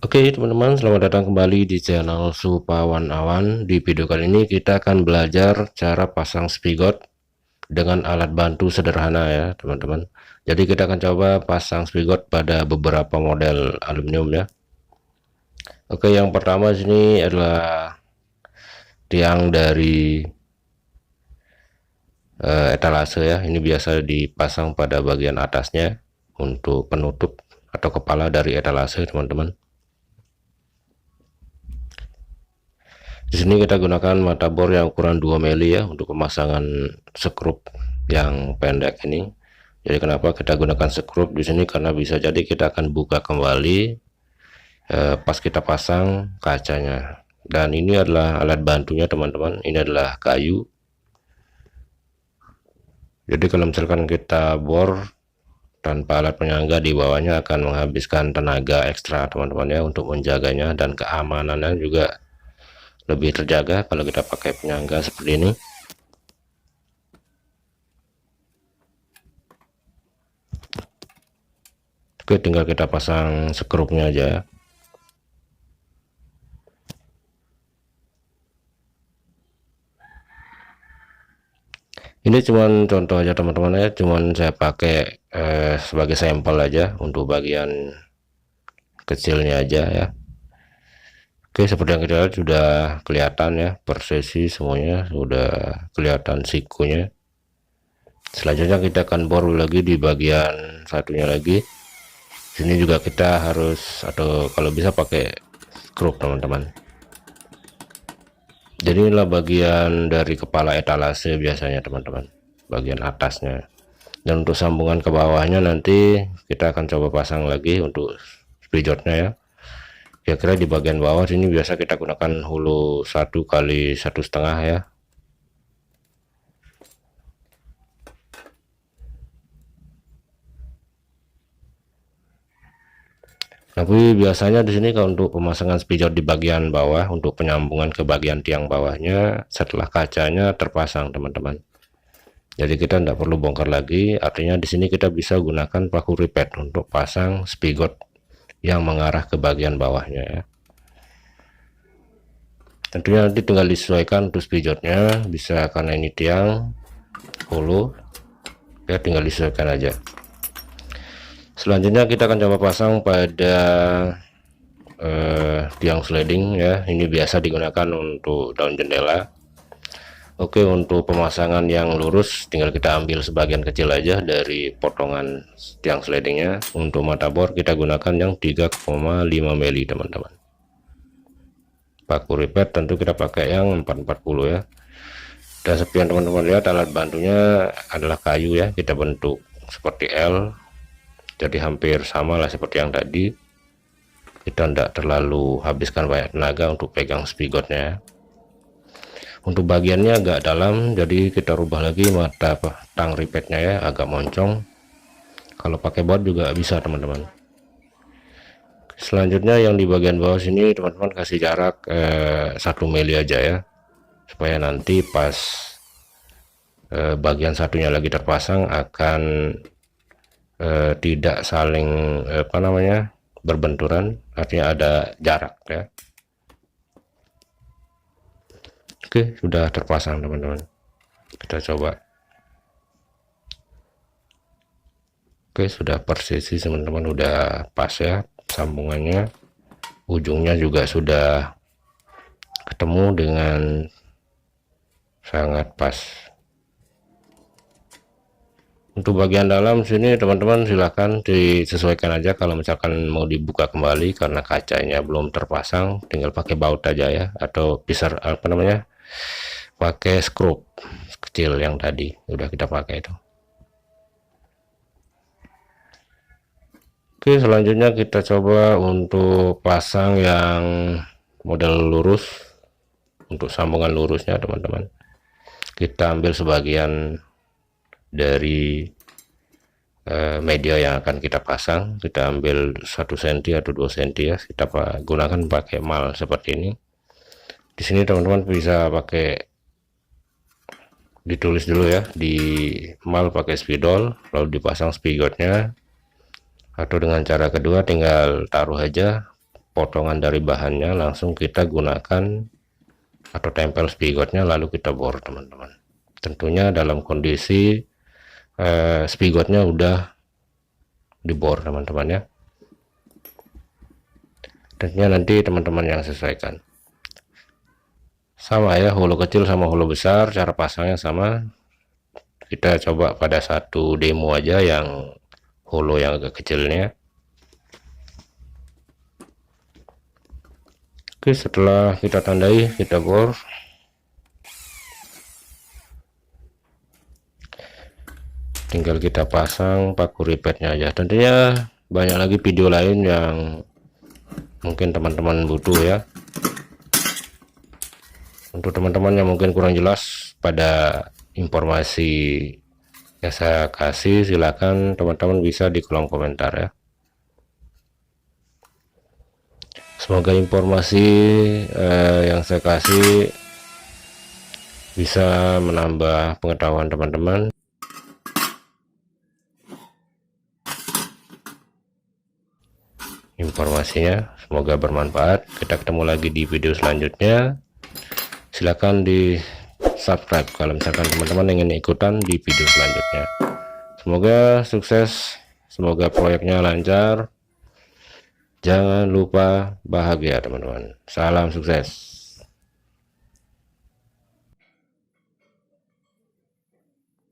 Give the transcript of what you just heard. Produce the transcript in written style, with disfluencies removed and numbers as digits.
Oke teman-teman, selamat datang kembali di channel Supawan Awan. Di video kali ini kita akan belajar cara pasang spigot dengan alat bantu sederhana ya teman-teman. Jadi kita akan coba pasang spigot pada beberapa model aluminium ya. Oke, yang pertama sini adalah tiang dari etalase ya. Ini biasa dipasang pada bagian atasnya untuk penutup atau kepala dari etalase teman-teman. Di sini kita gunakan mata bor yang ukuran 2 mili ya untuk pemasangan skrup yang pendek ini. Jadi kenapa kita gunakan skrup di sini, karena bisa jadi kita akan buka kembali pas kita pasang kacanya. Dan ini adalah alat bantunya teman-teman. Ini adalah kayu. Jadi kalau misalkan kita bor tanpa alat penyangga di bawahnya akan menghabiskan tenaga ekstra teman-teman ya, untuk menjaganya, dan keamanannya juga lebih terjaga kalau kita pakai penyangga seperti ini. Oke, tinggal kita pasang skrupnya aja. Ini cuman contoh aja teman-teman ya, cuman saya pakai sebagai sampel aja untuk bagian kecilnya aja ya. Oke, seperti yang kita lihat sudah kelihatan ya, per sesi semuanya sudah kelihatan sikunya. Selanjutnya kita akan bor lagi di bagian satunya lagi. Sini juga kita harus, atau kalau bisa pakai skrup teman-teman. Jadi inilah bagian dari kepala etalase biasanya teman-teman, bagian atasnya. Dan untuk sambungan ke bawahnya nanti kita akan coba pasang lagi untuk spijotnya ya. Kira-kira di bagian bawah sini biasa kita gunakan hulu 1 kali 1,5 ya. Tapi biasanya di sini kalau untuk pemasangan spijot di bagian bawah, untuk penyambungan ke bagian tiang bawahnya setelah kacanya terpasang teman-teman. Jadi kita tidak perlu bongkar lagi. Artinya di sini kita bisa gunakan paku ripet untuk pasang spigot yang mengarah ke bagian bawahnya ya. Tentunya nanti tinggal disesuaikan untuk spijotnya, bisa karena ini tiang hulu ya, tinggal disesuaikan aja. Selanjutnya kita akan coba pasang pada tiang sliding ya. Ini biasa digunakan untuk daun jendela. Oke, untuk pemasangan yang lurus tinggal kita ambil sebagian kecil aja dari potongan tiang slidingnya. Untuk mata bor kita gunakan yang 3,5 mili teman-teman. Paku ripet tentu kita pakai yang 440 ya. Dan seperti yang teman-teman lihat, alat bantunya adalah kayu ya, kita bentuk seperti L, jadi hampir sama lah seperti yang tadi. Kita tidak terlalu habiskan banyak tenaga untuk pegang spigotnya. Untuk bagiannya agak dalam, jadi kita rubah lagi mata tang ripetnya ya, agak moncong. Kalau pakai baut juga bisa teman-teman. Selanjutnya yang di bagian bawah sini teman-teman kasih jarak 1 mili aja ya, supaya nanti pas bagian satunya lagi terpasang akan tidak saling berbenturan, artinya ada jarak ya. Oke, sudah terpasang teman-teman, kita coba. Oke, sudah persisi teman-teman, udah pas ya sambungannya, ujungnya juga sudah ketemu dengan sangat pas. Untuk bagian dalam sini teman-teman silahkan disesuaikan aja, kalau misalkan mau dibuka kembali karena kacanya belum terpasang tinggal pakai baut aja ya, atau pisar pakai skrup kecil yang tadi udah kita pakai itu. Oke, selanjutnya kita coba untuk pasang yang model lurus. Untuk sambungan lurusnya teman-teman, kita ambil sebagian dari media yang akan kita pasang, kita ambil 1 cm atau 2 cm ya, kita gunakan pakai mal seperti ini. Di sini teman-teman bisa pakai, ditulis dulu ya di mal pakai spidol, lalu dipasang spigotnya, atau dengan cara kedua tinggal taruh aja potongan dari bahannya, langsung kita gunakan atau tempel spigotnya lalu kita bor teman-teman. Tentunya dalam kondisi spigotnya udah dibor teman-teman ya. Tentunya nanti teman-teman yang sesuaikan. Sama ya, holo kecil sama holo besar, cara pasangnya sama. Kita coba pada satu demo aja yang holo yang agak kecilnya. Oke, setelah kita tandai, kita bor. Tinggal kita pasang paku ripetnya aja. Tentunya banyak lagi video lain yang mungkin teman-teman butuh ya. Untuk teman-teman yang mungkin kurang jelas pada informasi yang saya kasih, silakan teman-teman bisa di kolom komentar ya. Semoga informasi yang saya kasih bisa menambah pengetahuan teman-teman. Informasinya semoga bermanfaat. Kita ketemu lagi di video selanjutnya. Silakan di subscribe kalau misalkan teman-teman ingin ikutan di video selanjutnya. Semoga sukses, semoga proyeknya lancar. Jangan lupa bahagia teman-teman. Salam sukses.